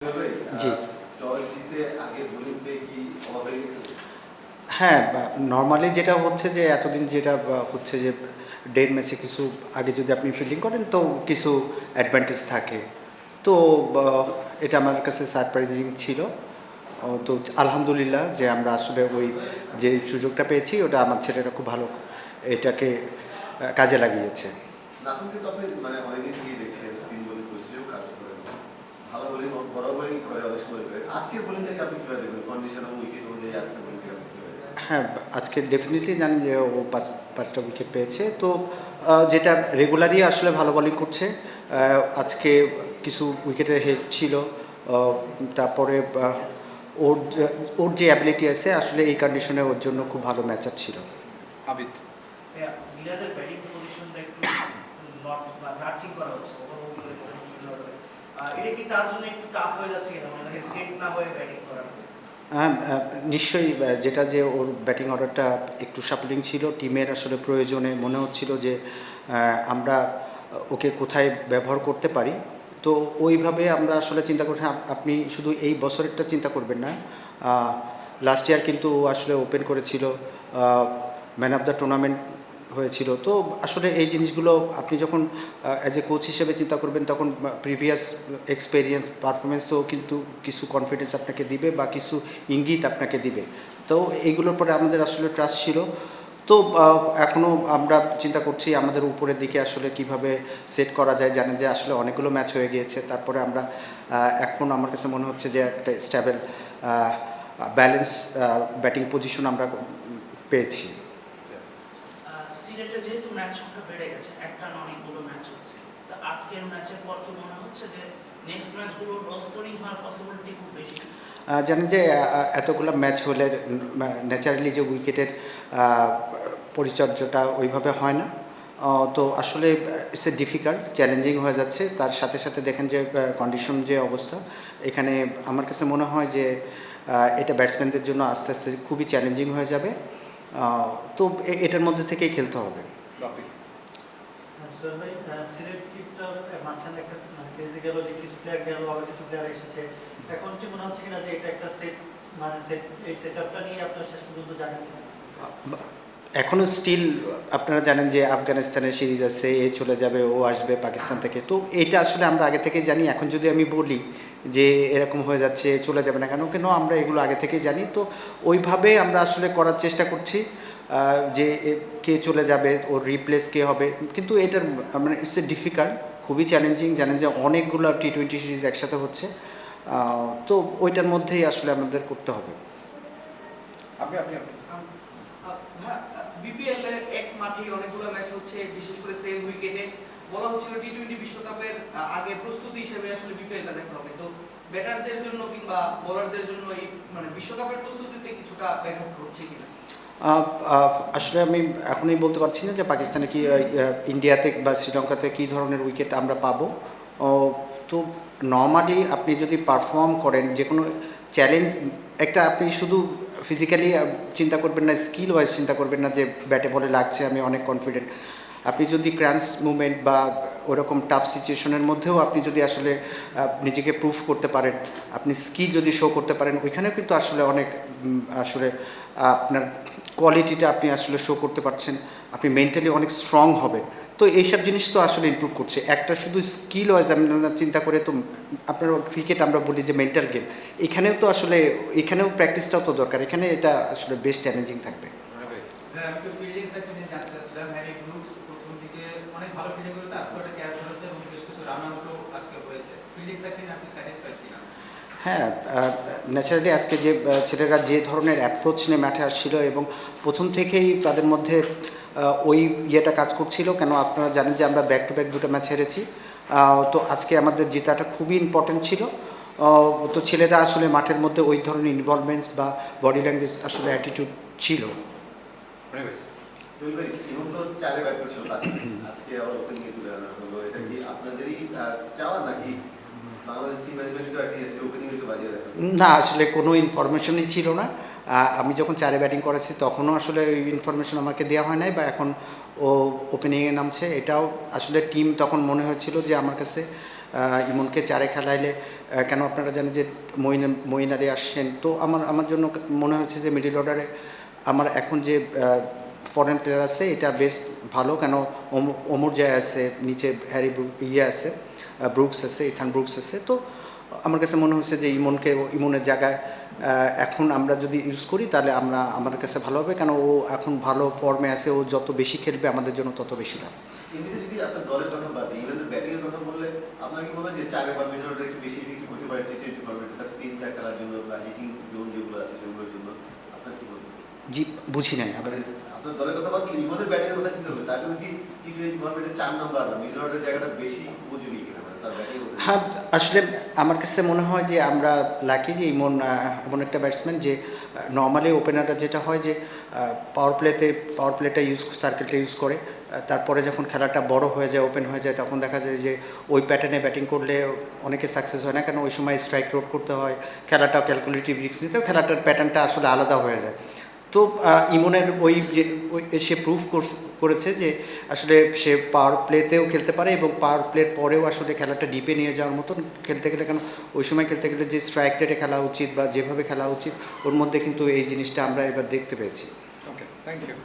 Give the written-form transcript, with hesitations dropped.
জি। Toss জিতে আগে bowling পেয়ে কি অবাক হয়ে গেছেন? হ্যাঁ, নরমালি যেটা হচ্ছে যে এতদিন যেটা হচ্ছে যে ডের ম্যাচে কিছু আগে যদি আপনি ফিল্ডিং করেন তো কিছু অ্যাডভান্টেজ থাকে। তো বা এটা আমার কাছে সারপ্রাইজিং ছিল। তো আলহামদুলিল্লাহ যে আমরা আসলে ওই যে সুযোগটা পেয়েছি ওটা আমার ছেলেরা খুব ভালো এটাকে কাজে লাগিয়েছে। নাসিমকে তো আপনি মানে অনেকদিন থেকেই দেখছেন স্পিন বোলিং কোচেও কাজ করেন। ভালো বোলিং বরাবরই করে অনেক সময় করে। আজকের বোলিংটাকে আপনি কিভাবে দেখবেন? কন্ডিশন এবং উইকেট অনুযায়ী আজকের বোলিংটাকে আপনি কিভাবে দেখবেন? হ্যাঁ, আজকে ডেফিনিটলি জানেন যে ও পাঁচটা উইকেট পেয়েছে। তো যেটা রেগুলারই আসলে ভালো বোলিং করছে। আজকে কিছু উইকেটের হেল্প ছিল। তারপরে ওর যে অ্যাবিলিটি আছে আসলে এই কন্ডিশনে ওর জন্য খুব ভালো ম্যাচ আপ ছিল। আবিদ মিরাজের ব্যাটিং পজিশনটা একটু নট নার্চিং করা হচ্ছে এটা কি তার জন্য একটু টাফ হয়ে যাচ্ছে কিনা মানে সেট না হয়ে ব্যাটিং করা? হ্যাঁ, নিশ্চয়ই যেটা যে ওর ব্যাটিং অর্ডারটা একটু শাফলিং ছিল টিমের আসলে প্রয়োজনে মনে হচ্ছিল যে আমরা ওকে কোথায় ব্যবহার করতে পারি। তো ওইভাবে আমরা আসলে চিন্তা করছি। আপনি শুধু এই বছরেরটা চিন্তা করবেন না, লাস্ট ইয়ার কিন্তু ও আসলে ওপেন করেছিল, ম্যান অফ দ্য টুর্নামেন্ট হয়েছিল। তো আসলে এই জিনিসগুলো আপনি যখন অ্যাজ এ কোচ হিসেবে চিন্তা করবেন তখন প্রিভিয়াস এক্সপেরিয়েন্স পারফরমেন্সও কিন্তু কিছু কনফিডেন্স আপনাকে দিবে বা কিছু ইঙ্গিত আপনাকে দিবে। তো এইগুলোর পরে আমাদের আসলে ট্রাস্ট ছিল। তো এখনও আমরা চিন্তা করছি আমাদের উপরের দিকে আসলে কিভাবে সেট করা যায়। জানেন যে আসলে অনেকগুলো ম্যাচ হয়ে গিয়েছে, তারপরে আমরা এখন আমার কাছে মনে হচ্ছে যে একটা স্টেবল ব্যালেন্স ব্যাটিং পজিশন আমরা পেয়েছি। সিলেটে যেহেতু ম্যাচ সংখ্যা বেড়ে গেছে, একটা না অনেকগুলো ম্যাচ হচ্ছে, তো আজকের ম্যাচের পর কি মনে হচ্ছে যে নেক্সট ম্যাচগুলো লো স্কোরিং হওয়ার পসিবিলিটি খুব বেশি? জানেন যে এতগুলো ম্যাচ হলে ন্যাচারালি যে উইকেটের পরিচর্যাটা ওইভাবে হয় না। তো আসলে ইটস এ ডিফিকাল্ট চ্যালেঞ্জিং হয়ে যাচ্ছে। তার সাথে সাথে দেখেন যে কন্ডিশন যে অবস্থা এখানে আমার কাছে মনে হয় যে এটা ব্যাটসম্যানদের জন্য আস্তে আস্তে খুবই চ্যালেঞ্জিং হয়ে যাবে। তো এটার মধ্যে থেকেই খেলতে হবে। বাপি সিলেট টিমটার মাঝখানে একটা কেসে গেল যে কিছু প্লেয়ার গেল আবার কিছু প্লেয়ার এসেছে, এখন কি মনে হচ্ছে কিনা যে এটা একটা সেট মানে সেট এই সেটআপটা নিয়ে আপনারা শেষ পর্যন্ত জানেন কিনা? এখনও স্টিল আপনারা জানেন যে আফগানিস্তানের সিরিজ আছে, এ চলে যাবে, ও আসবে পাকিস্তান থেকে। তো এটা আসলে আমরা আগে থেকে জানি। এখন যদি আমি বলি যে এরকম হয়ে যাচ্ছে চলে যাবে না কেন কেন আমরা এগুলো আগে থেকে জানি। তো ওইভাবে আমরা আসলে করার চেষ্টা করছি যে কে চলে যাবে, ওর রিপ্লেস কে হবে। কিন্তু এটার মানে ইটস এ ডিফিকাল্ট, খুবই চ্যালেঞ্জিং। জানেন যে অনেকগুলো টি-20 সিরিজ একসাথে হচ্ছে। তো ওইটার মধ্যেই আসলে আমাদের করতে হবে। আপনি আপনি আপনি বিপিএল এর এক মাঠে অনেকগুলো ম্যাচ হচ্ছে, বিশেষ করে সেম উইকেটে বলা হচ্ছিল টি-20 বিশ্বকাপের আগে প্রস্তুতি হিসেবে আসলে বিপিএলটা দেখা হবে। তো ব্যাটারদের জন্য কিংবা বোলারদের জন্য এই মানে বিশ্বকাপের প্রস্তুতিতে কিছুটা ব্যাঘাত ঘটছে কিনা? আসলে আমি এখনই বলতে পারছি না যে পাকিস্তানে কি ইন্ডিয়াতে বা শ্রীলঙ্কাতে কী ধরনের উইকেট আমরা পাবো। তো নর্মালি আপনি যদি পারফর্ম করেন যে কোনো চ্যালেঞ্জ, একটা আপনি শুধু ফিজিক্যালি চিন্তা করবেন না, স্কিল ওয়াইজ চিন্তা করবেন না যে ব্যাটে বলে লাগছে আমি অনেক কনফিডেন্ট। আপনি যদি ক্রাঞ্চ মুভমেন্ট বা ওরকম টাফ সিচুয়েশনের মধ্যেও আপনি যদি আসলে নিজেকে প্রুভ করতে পারেন, আপনি স্কিল যদি শো করতে পারেন, ওইখানেও কিন্তু আসলে অনেক আসলে আপনার কোয়ালিটিটা আপনি আসলে শো করতে পারছেন। আপনি মেন্টালি অনেক স্ট্রং হবেন। তো এইসব জিনিস তো আসলে ইমপ্রুভ করছে। একটা শুধু স্কিল ওয়াইজ আমরা চিন্তা করে তো আপনার ক্রিকেট আমরা বলি যে মেন্টাল গেম, এখানেও তো আসলে এখানেও প্র্যাকটিসটাও তো দরকার। এখানে এটা আসলে বেশ চ্যালেঞ্জিং থাকবে। হ্যাঁ, আমি তো ফিল্ডিং সেক্টর নিয়ে জানতে চাচ্ছিলাম। হ্যারি ব্রুকস প্রথম দিকে অনেক ভালো ফিল্ডিং করেছে, আজকে একটা ক্যাচ ধরেছে এবং বেশ কিছু রান আউটও আজকে হয়েছে। ফিল্ডিং সেক্টর নিয়ে আপনি স্যাটিসফাইড কিনা? হ্যাঁ, ন্যাচারালি আজকে যে ছেলেরা যে ধরনের অ্যাপ্রোচ নিয়ে মাঠে আসছিল এবং প্রথম থেকেই তাদের মধ্যে ওই ইয়েটা কাজ করছিল। কেন আপনারা জানেন যে আমরা ব্যাক টু ব্যাক দুটো ম্যাচ হেরেছি। তো আজকে আমাদের জেতাটা খুবই ইম্পর্ট্যান্ট ছিল। তো ছেলেরা আসলে মাঠের মধ্যে ওই ধরনের ইনভলভমেন্টস বা বডি ল্যাঙ্গুয়েজ আসলে অ্যাটিটিউড ছিল। সোহেল ভাই, ইমন তো চারে ব্যাট করেছিল আজকে আবার ওপেনিং এ তুলে আনা হলো। এটা কি আপনাদেরই চাওয়া নাকি বাংলাদেশ টিম ম্যানেজমেন্টকে আজকে ওপেনিং এ বাজিয়ে দেখা? না, আসলে কোনো ইনফরমেশনই ছিল না। আমি যখন চারে ব্যাটিং করেছি তখনও আসলে ওই ইনফরমেশন আমাকে দেওয়া হয় নাই বা এখন ও ওপেনিংয়ে নামছে এটাও আসলে টিম তখন মনে হয়েছিল যে আমার কাছে ইমনকে চারে খেলাইলে কেন আপনারা জানেন যে মঈন আলী আসছেন, তো আমার জন্য মনে হচ্ছে যে মিডল অর্ডারে আমার এখন যে ফরেন প্লেয়ার আছে এটা বেশ ভালো, কেন ওমর জায় আছে, নিচে হ্যারি আছে, ব্রুকস আছে, ইথান ব্রুকস আছে। তো আমার কাছে মনে হচ্ছে যে ইমনের জায়গায় এখন আমরা যদি ইউজ করি তাহলে আমার কাছে ভালো হবে, কেন ও এখন ভালো ফর্মে আছে, ও যত বেশি খেলবে আমাদের জন্য তত বেশি লাভ। এমনিতে যদি আপনার দলের কথা বাদ দিই, ইংল্যান্ডের ব্যাটিং এর কথা বললে আপনার কি মনে হয় যে 4 বা মিডল অর্ডার একটু বেশি দিকে হতে পারে টি20 ফরম্যাটে, তার স্পিন চার খেলার জন্য বা হিটিং জোন যেগুলো আছে সেগুলোর জন্য আপনার কি মনে হয়? জি, বুঝি নাই আবার। আপনার দলের কথা বাদ দিলে ইমনের ব্যাটিং এর কথা চিন্তা করলে তার জন্য কি টি20 ফরম্যাটে 4 নাম্বার বা মিডল অর্ডারের জায়গাটা বেশি উপযোগী কিনা মানে তার ব্যাটিং? হ্যাঁ, আসলে আমার কাছে মনে হয় যে আমরা লাকি যে এমন একটা ব্যাটসম্যান যে নর্মালি ওপেনাররা যেটা হয় যে পাওয়ার প্লেটা সার্কেলটা ইউজ করে, তারপরে যখন খেলাটা বড় হয়ে যায়, ওপেন হয়ে যায়, তখন দেখা যায় যে ওই প্যাটার্নে ব্যাটিং করলে অনেকে সাকসেস হয় না, কেন ওই সময় স্ট্রাইক রোড করতে হয়, খেলাটা ক্যালকুলেটিভ রিস্ক নিতে হয়, খেলাটার প্যাটার্নটা আসলে আলাদা হয়ে যায়। তো ইমনের সে প্রুভ করেছে যে আসলে সে পাওয়ার প্লেতেও খেলতে পারে এবং পাওয়ার প্লের পরেও আসলে খেলাটা ডিপে নিয়ে যাওয়ার মতন খেলতে গেলে, কেন ওই সময় খেলতে গেলে যে স্ট্রাইক রেটে খেলা উচিত বা যেভাবে খেলা উচিত, ওর মধ্যে কিন্তু এই জিনিসটা আমরা এবার দেখতে পেয়েছি। ওকে, থ্যাংক ইউ।